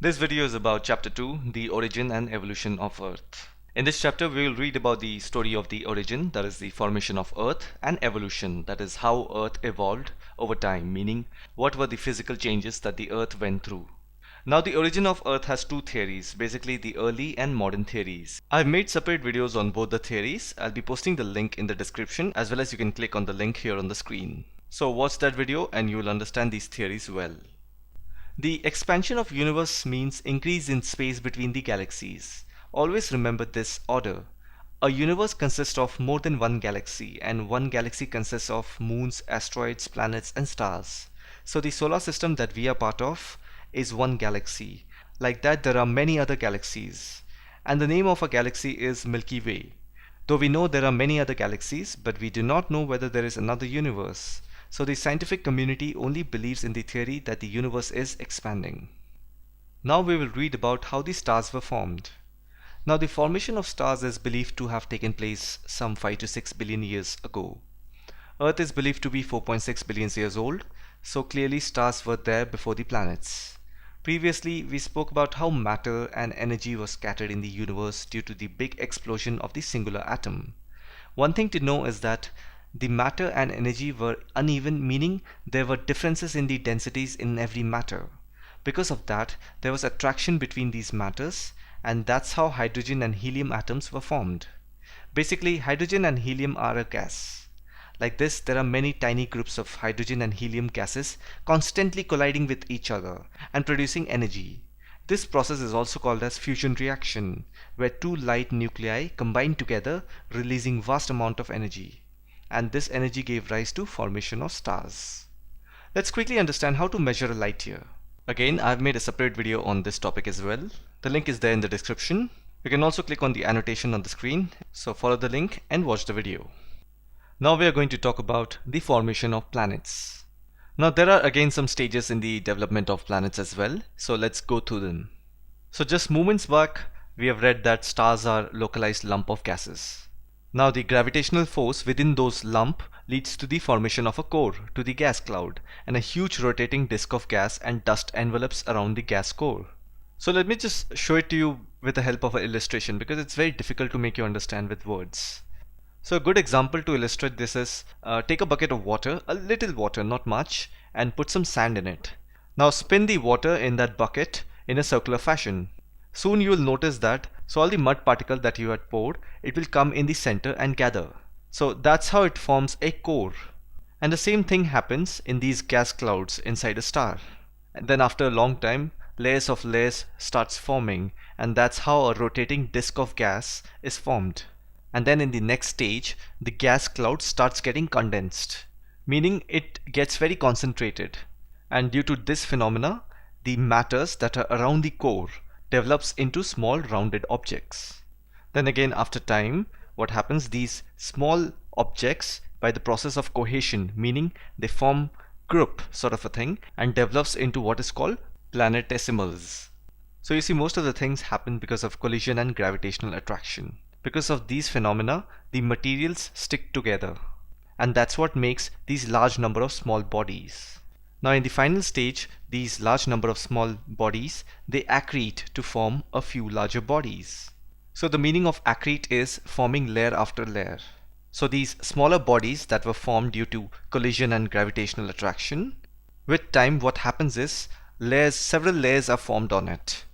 This video is about Chapter 2, the origin and evolution of Earth. In this chapter, we will read about the story of the origin, that is the formation of Earth, and evolution, that is how Earth evolved over time, meaning what were the physical changes that the Earth went through. Now, the origin of Earth has two theories, basically the early and modern theories. I've made separate videos on both the theories. I'll be posting the link in the description, as well as you can click on the link here on the screen. So watch that video and you will understand these theories well. The expansion of universe means increase in space between the galaxies. Always remember this order. A universe consists of more than one galaxy, and one galaxy consists of moons, asteroids, planets, and stars. So the solar system that we are part of is one galaxy. Like that, there are many other galaxies. And the name of a galaxy is Milky Way. Though we know there are many other galaxies, but we do not know whether there is another universe. So the scientific community only believes in the theory that the universe is expanding. Now we will read about how the stars were formed. Now the formation of stars is believed to have taken place some 5 to 6 billion years ago. Earth is believed to be 4.6 billion years old, so clearly stars were there before the planets. Previously, we spoke about how matter and energy were scattered in the universe due to the big explosion of the singular atom. One thing to know is that the matter and energy were uneven, meaning there were differences in the densities in every matter. Because of that, there was attraction between these matters, and that's how hydrogen and helium atoms were formed. Basically, hydrogen and helium are a gas. Like this, there are many tiny groups of hydrogen and helium gases constantly colliding with each other and producing energy. This process is also called as fusion reaction, where two light nuclei combine together, releasing vast amount of energy. And this energy gave rise to formation of stars. Let's quickly understand how to measure a light year. Again, I've made a separate video on this topic as well. The link is there in the description. You can also click on the annotation on the screen, so follow the link and watch the video. Now we are going to talk about the formation of planets. Now there are again some stages in the development of planets as well, so let's go through them. So just moments back, we have read that stars are localized lump of gases. Now the gravitational force within those lump leads to the formation of a core, to the gas cloud, and a huge rotating disk of gas and dust envelopes around the gas core. So let me just show it to you with the help of an illustration, because it's very difficult to make you understand with words. So a good example to illustrate this is, take a bucket of water, a little water, not much, and put some sand in it. Now spin the water in that bucket in a circular fashion. Soon you will notice that all the mud particle that you had poured, it will come in the center and gather. So that's how it forms a core. And the same thing happens in these gas clouds inside a star. And then after a long time, layers of layers starts forming, and that's how a rotating disk of gas is formed. And then in the next stage, the gas cloud starts getting condensed, meaning it gets very concentrated. And due to this phenomena, the matters that are around the core develops into small rounded objects. Then again, after time, what happens, these small objects, by the process of cohesion, meaning they form group sort of a thing, and develops into what is called planetesimals. So you see, most of the things happen because of collision and gravitational attraction. Because of these phenomena, the materials stick together, and that's what makes these large number of small bodies. Now in the final stage, these large number of small bodies, they accrete to form a few larger bodies. So the meaning of accrete is forming layer after layer. So these smaller bodies that were formed due to collision and gravitational attraction, with time what happens is several layers are formed on it.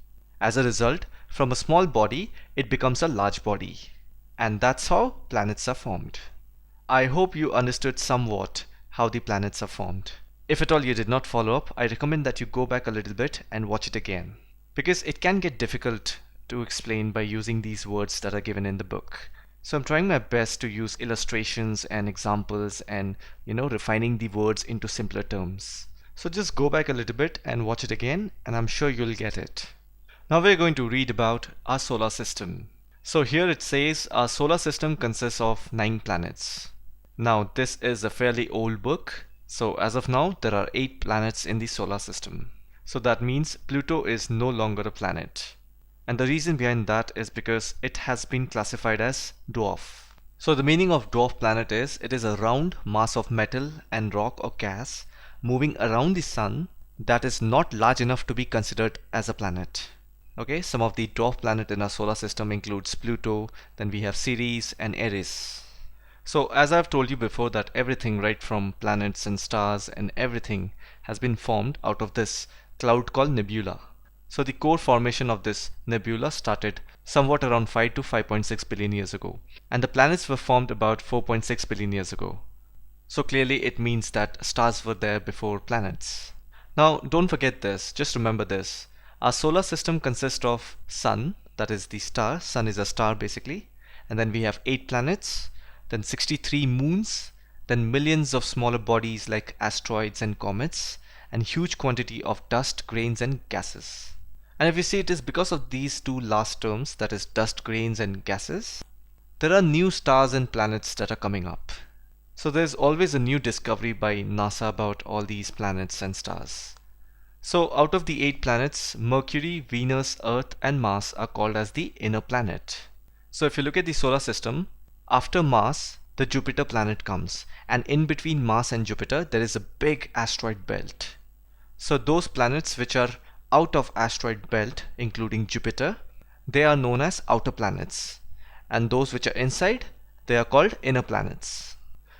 As a result, from a small body, it becomes a large body. And that's how planets are formed. I hope you understood somewhat how the planets are formed. If at all you did not follow up, I recommend that you go back a little bit and watch it again, because it can get difficult to explain by using these words that are given in the book. So I'm trying my best to use illustrations and examples and, refining the words into simpler terms. So just go back a little bit and watch it again, and I'm sure you'll get it. Now we're going to read about our solar system. So here it says our solar system consists of 9 planets. Now this is a fairly old book. So as of now, there are 8 planets in the solar system. So that means Pluto is no longer a planet. And the reason behind that is because it has been classified as dwarf. So the meaning of dwarf planet is, it is a round mass of metal and rock or gas moving around the sun that is not large enough to be considered as a planet. Okay, some of the dwarf planets in our solar system includes Pluto, then we have Ceres and Eris. So as I've told you before that everything right from planets and stars and everything has been formed out of this cloud called nebula. So the core formation of this nebula started somewhat around 5 to 5.6 billion years ago, and the planets were formed about 4.6 billion years ago. So clearly it means that stars were there before planets. Now don't forget this, just remember this. Our solar system consists of Sun, that is the star, Sun is a star basically, and then we have 8 planets, then 63 moons, then millions of smaller bodies like asteroids and comets, and huge quantity of dust, grains and gases. And if you see, it is because of these two last terms, that is dust, grains and gases, there are new stars and planets that are coming up. So there's always a new discovery by NASA about all these planets and stars. So out of the 8 planets, Mercury, Venus, Earth and Mars are called as the inner planet. So if you look at the solar system, after Mars, the Jupiter planet comes, and in between Mars and Jupiter there is a big asteroid belt. So those planets which are out of asteroid belt, including Jupiter, they are known as outer planets, and those which are inside, they are called inner planets.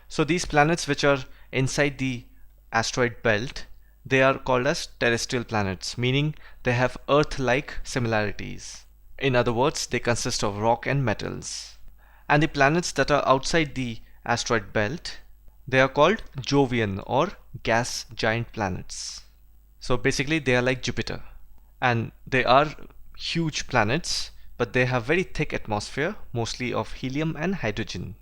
So these planets which are inside the asteroid belt, they are called as terrestrial planets, meaning they have Earth-like similarities. In other words, they consist of rock and metals. And the planets that are outside the asteroid belt, they are called Jovian or gas giant planets. So basically they are like Jupiter, and they are huge planets, but they have very thick atmosphere, mostly of helium and hydrogen.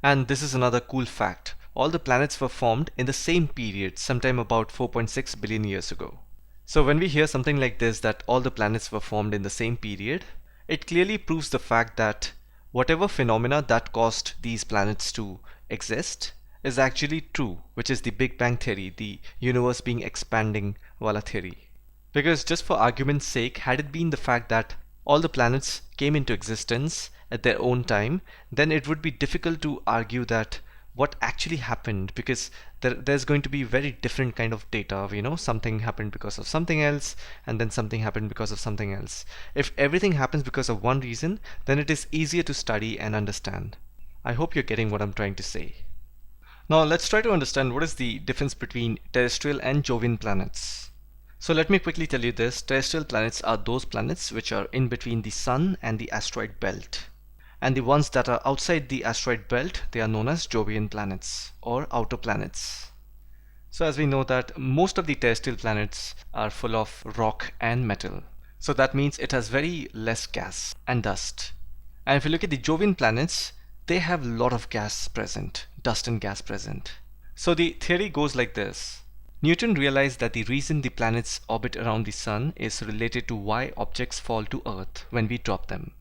And this is another cool fact. All the planets were formed in the same period, sometime about 4.6 billion years ago. So when we hear something like this, that all the planets were formed in the same period, it clearly proves the fact that whatever phenomena that caused these planets to exist is actually true, which is the Big Bang theory, the universe being expanding Wala theory. Because just for argument's sake, had it been the fact that all the planets came into existence at their own time, then it would be difficult to argue that what actually happened, because there's going to be very different kind of data. Something happened because of something else, and then something happened because of something else. If everything happens because of one reason, then it is easier to study and understand. I hope you're getting what I'm trying to say. Now let's try to understand what is the difference between terrestrial and Jovian planets. So let me quickly tell you this. Terrestrial planets are those planets which are in between the Sun and the asteroid belt. And the ones that are outside the asteroid belt, they are known as Jovian planets or outer planets. So as we know that most of the terrestrial planets are full of rock and metal. So that means it has very less gas and dust. And if you look at the Jovian planets, they have a lot of gas present, dust and gas present. So the theory goes like this. Newton realized that the reason the planets orbit around the Sun is related to why objects fall to Earth when we drop them.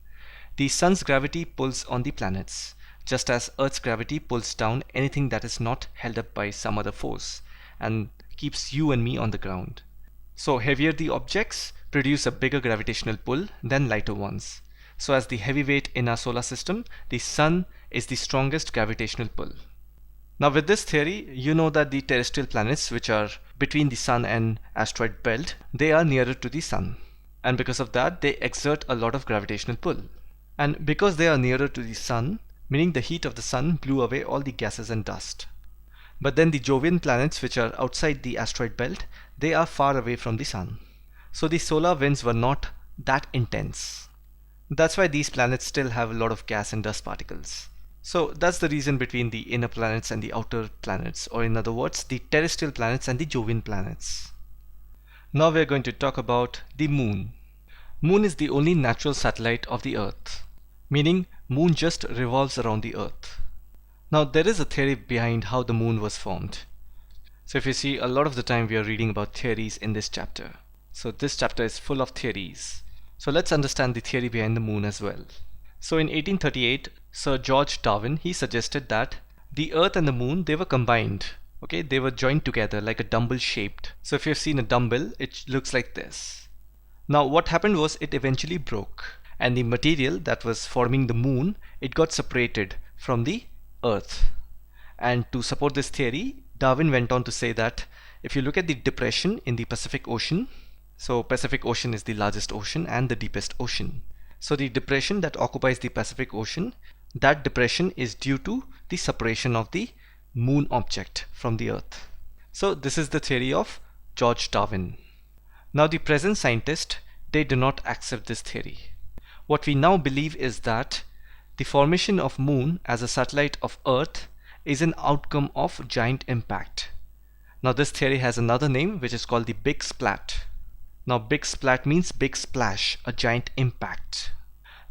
The Sun's gravity pulls on the planets, just as Earth's gravity pulls down anything that is not held up by some other force and keeps you and me on the ground. So heavier the objects produce a bigger gravitational pull than lighter ones. So as the heavyweight in our solar system, the Sun is the strongest gravitational pull. Now with this theory, you know that the terrestrial planets which are between the Sun and asteroid belt, they are nearer to the Sun. And because of that, they exert a lot of gravitational pull. And because they are nearer to the Sun, meaning the heat of the Sun blew away all the gases and dust. But then the Jovian planets which are outside the asteroid belt, they are far away from the Sun. So the solar winds were not that intense. That's why these planets still have a lot of gas and dust particles. So that's the reason between the inner planets and the outer planets, or in other words, the terrestrial planets and the Jovian planets. Now we're going to talk about the Moon. Moon is the only natural satellite of the Earth, meaning Moon just revolves around the Earth. Now there is a theory behind how the Moon was formed. So if you see, a lot of the time we are reading about theories in this chapter. So this chapter is full of theories. So let's understand the theory behind the Moon as well. So in 1838, Sir George Darwin, he suggested that the Earth and the Moon, they were combined. Okay, they were joined together like a dumbbell shaped. So if you've seen a dumbbell, it looks like this. Now what happened was it eventually broke, and the material that was forming the Moon, it got separated from the Earth. And to support this theory, Darwin went on to say that if you look at the depression in the Pacific Ocean, so Pacific Ocean is the largest ocean and the deepest ocean. So the depression that occupies the Pacific Ocean, that depression is due to the separation of the moon object from the Earth. So this is the theory of George Darwin. Now the present scientists, they do not accept this theory. What we now believe is that the formation of moon as a satellite of Earth is an outcome of giant impact. Now this theory has another name which is called the Big Splat. Now big splat means big splash, a giant impact.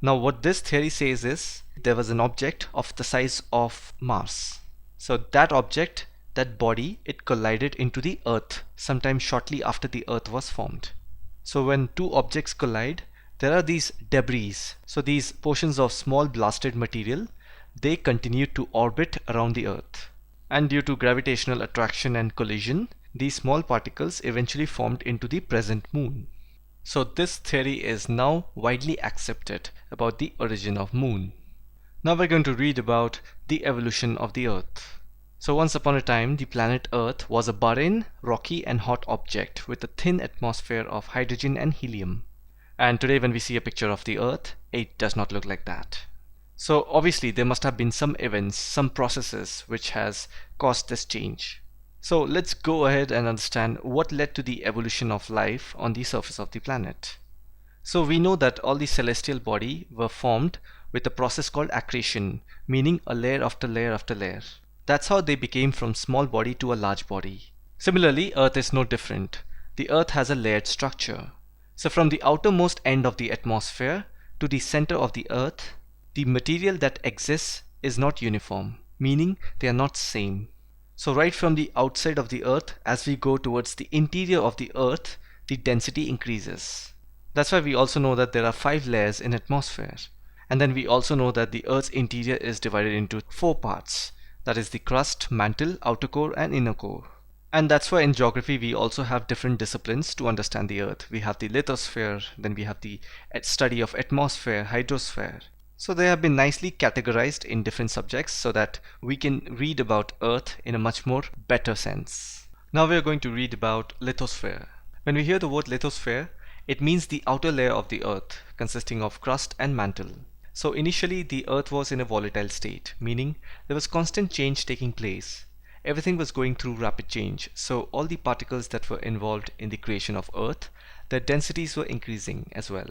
Now what this theory says is there was an object of the size of Mars. So that object, that body, it collided into the Earth sometime shortly after the Earth was formed. So when two objects collide, there are these debris. So these portions of small blasted material, they continue to orbit around the Earth. And due to gravitational attraction and collision, these small particles eventually formed into the present moon. So this theory is now widely accepted about the origin of moon. Now we're going to read about the evolution of the Earth. So once upon a time, the planet Earth was a barren, rocky and hot object with a thin atmosphere of hydrogen and helium. And today when we see a picture of the Earth, it does not look like that. So obviously there must have been some events, some processes which has caused this change. So let's go ahead and understand what led to the evolution of life on the surface of the planet. So we know that all the celestial body were formed with a process called accretion, meaning a layer after layer after layer. That's how they became from small body to a large body. Similarly, Earth is no different. The Earth has a layered structure. So from the outermost end of the atmosphere to the center of the Earth, the material that exists is not uniform, meaning they are not same. So right from the outside of the Earth, as we go towards the interior of the Earth, the density increases. That's why we also know that there are 5 layers in atmosphere. And then we also know that the Earth's interior is divided into 4 parts. That is the crust, mantle, outer core and inner core. And that's why in geography we also have different disciplines to understand the Earth. We have the lithosphere, then we have the study of atmosphere, hydrosphere. So they have been nicely categorized in different subjects so that we can read about Earth in a much more better sense. Now we are going to read about lithosphere. When we hear the word lithosphere, it means the outer layer of the Earth consisting of crust and mantle. So initially the Earth was in a volatile state, meaning there was constant change taking place. Everything was going through rapid change, so all the particles that were involved in the creation of Earth, their densities were increasing as well.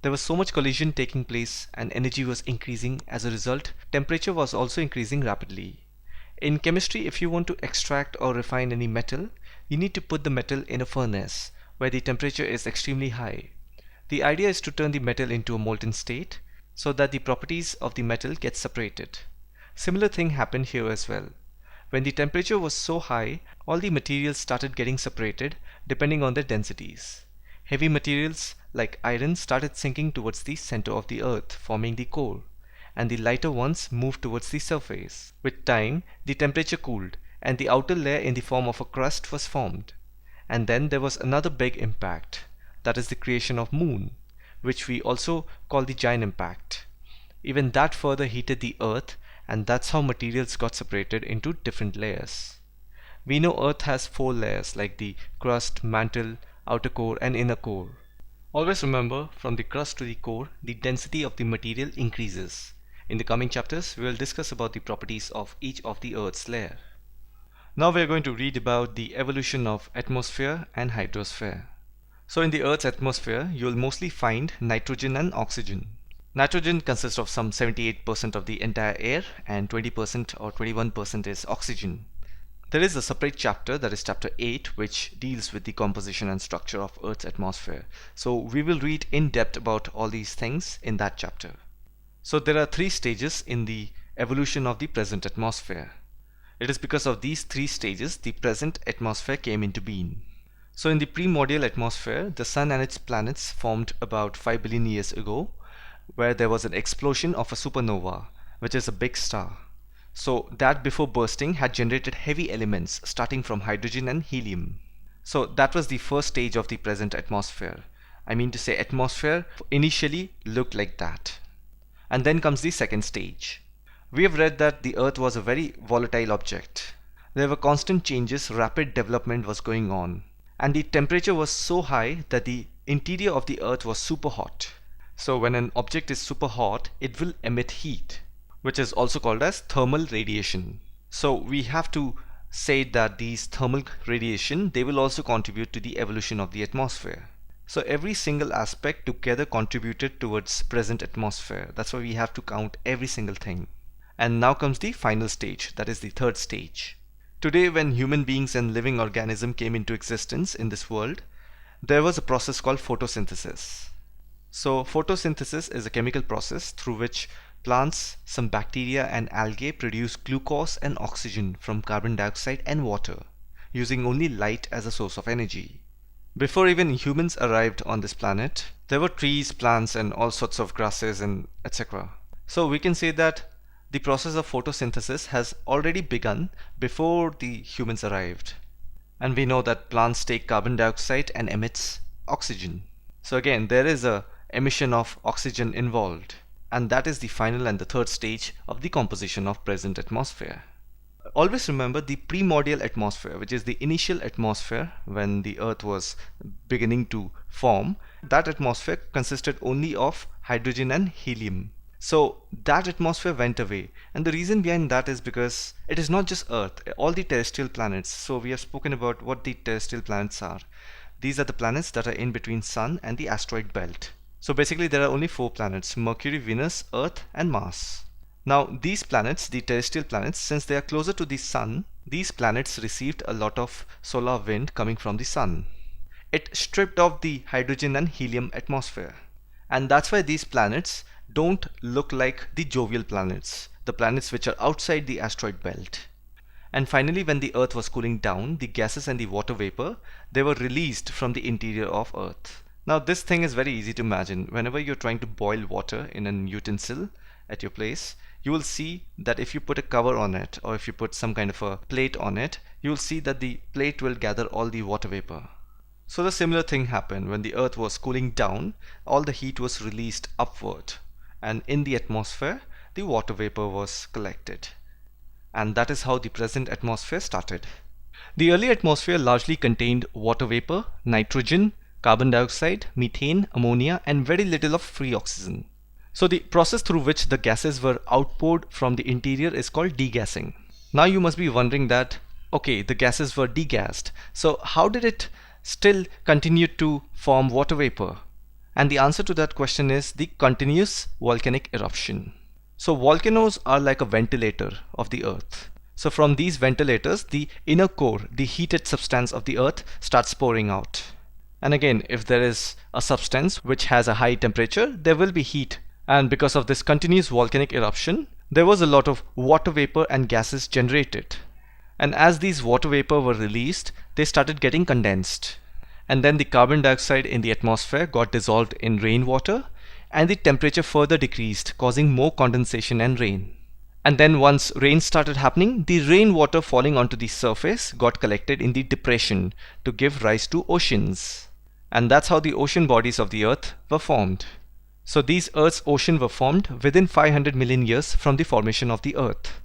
There was so much collision taking place and energy was increasing. As a result, temperature was also increasing rapidly. In chemistry, if you want to extract or refine any metal, you need to put the metal in a furnace where the temperature is extremely high. The idea is to turn the metal into a molten state so that the properties of the metal get separated. Similar thing happened here as well. When the temperature was so high, all the materials started getting separated depending on their densities. Heavy materials like iron started sinking towards the center of the Earth, forming the core, and the lighter ones moved towards the surface. With time, the temperature cooled, and the outer layer in the form of a crust was formed. And then there was another big impact, that is the creation of moon, which we also call the giant impact. Even that further heated the Earth, and that's how materials got separated into different layers. We know Earth has 4 layers like the crust, mantle, outer core and inner core. Always remember, from the crust to the core, the density of the material increases. In the coming chapters, we will discuss about the properties of each of the Earth's layer. Now we are going to read about the evolution of atmosphere and hydrosphere. So in the Earth's atmosphere, you will mostly find nitrogen and oxygen. Nitrogen consists of some 78% of the entire air and 20% or 21% is oxygen. There is a separate chapter, that is chapter 8, which deals with the composition and structure of Earth's atmosphere. So we will read in depth about all these things in that chapter. So there are 3 stages in the evolution of the present atmosphere. It is because of these 3 stages the present atmosphere came into being. So in the primordial atmosphere, the Sun and its planets formed about 5 billion years ago, where there was an explosion of a supernova, which is a big star. So that before bursting had generated heavy elements starting from hydrogen and helium. So that was the first stage of the present atmosphere. I mean to say, atmosphere initially looked like that. And then comes the second stage. We have read that the Earth was a very volatile object. there were constant changes, rapid development was going on. And the temperature was so high that the interior of the earth was super hot. So when an object is super hot, it will emit heat, which is also called as thermal radiation. So we have to say that these thermal radiation, they will also contribute to the evolution of the atmosphere. So every single aspect together contributed towards present atmosphere. That's why we have to count every single thing. And now comes the final stage, that is the third stage. Today, when human beings and living organisms came into existence in this world, there was a process called photosynthesis. So photosynthesis is a chemical process through which plants, some bacteria and algae produce glucose and oxygen from carbon dioxide and water, using only light as a source of energy. Before even humans arrived on this planet, there were trees, plants and all sorts of grasses and etc. So we can say that the process of photosynthesis has already begun before the humans arrived. And we know that plants take carbon dioxide and emits oxygen. So again, there is a emission of oxygen involved. And that is the final and the third stage of the composition of present atmosphere. Always remember the primordial atmosphere, which is the initial atmosphere when the earth was beginning to form. That atmosphere consisted only of hydrogen and helium. So that atmosphere went away, and the reason behind that is because it is not just earth, all the terrestrial planets. So we have spoken about what the terrestrial planets are. These are the planets that are in between Sun and the asteroid belt. So basically there are only 4 planets: Mercury, Venus, Earth and Mars. Now these planets, the terrestrial planets, since they are closer to the Sun, these planets received a lot of solar wind coming from the Sun. It stripped off the hydrogen and helium atmosphere. And that's why these planets don't look like the jovial planets, the planets which are outside the asteroid belt. And finally, when the Earth was cooling down, the gases and the water vapor, they were released from the interior of Earth. Now this thing is very easy to imagine. Whenever you're trying to boil water in an utensil at your place, you will see that if you put a cover on it, or if you put some kind of a plate on it, you will see that the plate will gather all the water vapor. So the similar thing happened when the Earth was cooling down, all the heat was released upward, and in the atmosphere the water vapor was collected. And that is how the present atmosphere started. The early atmosphere largely contained water vapor, nitrogen, carbon dioxide, methane, ammonia and very little of free oxygen. So the process through which the gases were outpoured from the interior is called degassing. Now you must be wondering that, okay, the gases were degassed, so how did it still continue to form water vapor? And the answer to that question is the continuous volcanic eruption. So volcanoes are like a ventilator of the earth. So from these ventilators, the inner core, the heated substance of the earth, starts pouring out. And again, if there is a substance which has a high temperature, there will be heat. And because of this continuous volcanic eruption, there was a lot of water vapor and gases generated. And as these water vapor were released, they started getting condensed. And then the carbon dioxide in the atmosphere got dissolved in rainwater, and the temperature further decreased, causing more condensation and rain. And then once rain started happening, the rainwater falling onto the surface got collected in the depression to give rise to oceans. And that's how the ocean bodies of the earth were formed. So these Earth's oceans were formed within 500 million years from the formation of the earth.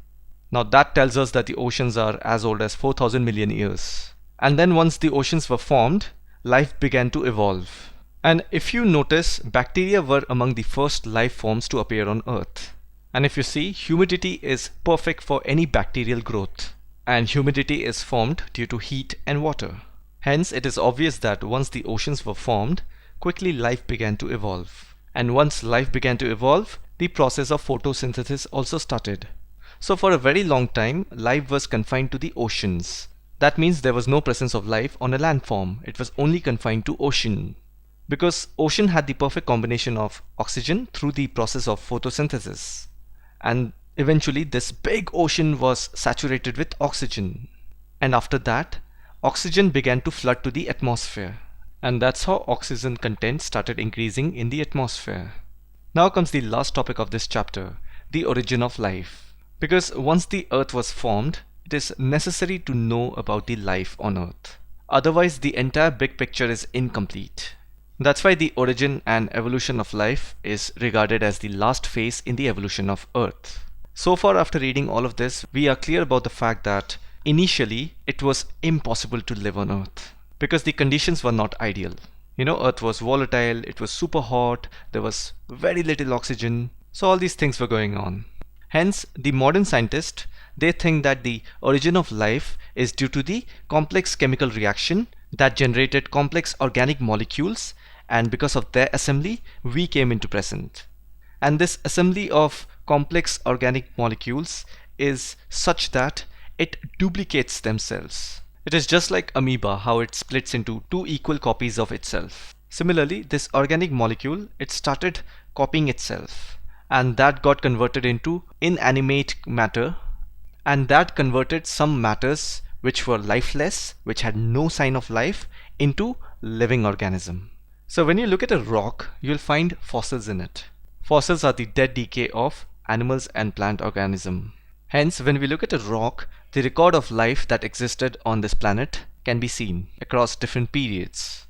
Now that tells us that the oceans are as old as 4,000 million years. And then once the oceans were formed, life began to evolve. And if you notice, bacteria were among the first life forms to appear on Earth. And if you see, humidity is perfect for any bacterial growth. And humidity is formed due to heat and water. Hence, it is obvious that once the oceans were formed, quickly life began to evolve. And once life began to evolve, the process of photosynthesis also started. So for a very long time, life was confined to the oceans. That means there was no presence of life on a landform. It was only confined to ocean. Because ocean had the perfect combination of oxygen through the process of photosynthesis. And eventually this big ocean was saturated with oxygen. And after that, oxygen began to flood to the atmosphere. And that's how oxygen content started increasing in the atmosphere. Now comes the last topic of this chapter, the origin of life. Because once the earth was formed, it is necessary to know about the life on earth. Otherwise, the entire big picture is incomplete. That's why the origin and evolution of life is regarded as the last phase in the evolution of earth. So far, after reading all of this, we are clear about the fact that initially it was impossible to live on Earth because the conditions were not ideal. Earth was volatile, it was super hot, there was very little oxygen, so all these things were going on. Hence, the modern scientists, they think that the origin of life is due to the complex chemical reaction that generated complex organic molecules, and because of their assembly, we came into present. And this assembly of complex organic molecules is such that it duplicates themselves. It is just like amoeba, how it splits into two equal copies of itself. Similarly, this organic molecule, it started copying itself, and that got converted into inanimate matter, and that converted some matters which were lifeless, which had no sign of life, into living organism. So when you look at a rock, you'll find fossils in it. Fossils are the dead decay of animals and plant organism. Hence, when we look at a rock, the record of life that existed on this planet can be seen across different periods.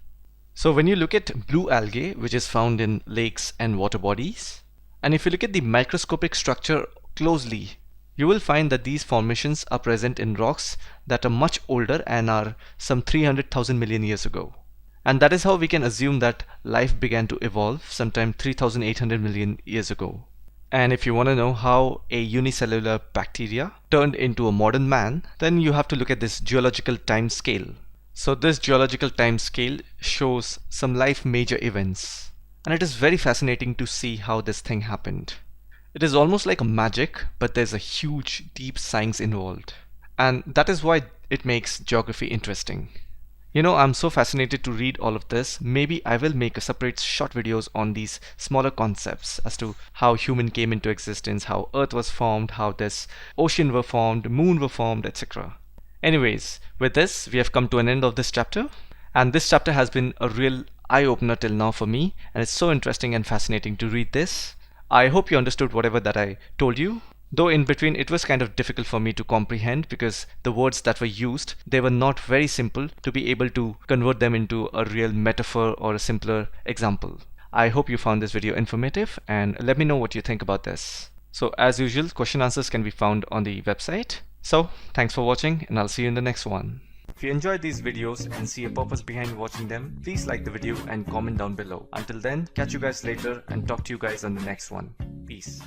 So when you look at blue algae, which is found in lakes and water bodies, and if you look at the microscopic structure closely, you will find that these formations are present in rocks that are much older and are some 300,000 million years ago. And that is how we can assume that life began to evolve sometime 3,800 million years ago. And if you want to know how a unicellular bacteria turned into a modern man, then you have to look at this geological time scale. So this geological time scale shows some life major events. And it is very fascinating to see how this thing happened. It is almost like a magic, but there's a huge, deep science involved. And that is why it makes geography interesting. I'm so fascinated to read all of this. Maybe I will make a separate short videos on these smaller concepts as to how human came into existence, how Earth was formed, how this ocean were formed, moon were formed, etc. Anyways, with this, we have come to an end of this chapter. And this chapter has been a real eye-opener till now for me. And it's so interesting and fascinating to read this. I hope you understood whatever that I told you. Though in between it was kind of difficult for me to comprehend because the words that were used, they were not very simple to be able to convert them into a real metaphor or a simpler example. I hope you found this video informative and let me know what you think about this. So as usual, question answers can be found on the website. So thanks for watching and I'll see you in the next one. If you enjoyed these videos and see a purpose behind watching them, please like the video and comment down below. Until then, catch you guys later and talk to you guys on the next one. Peace.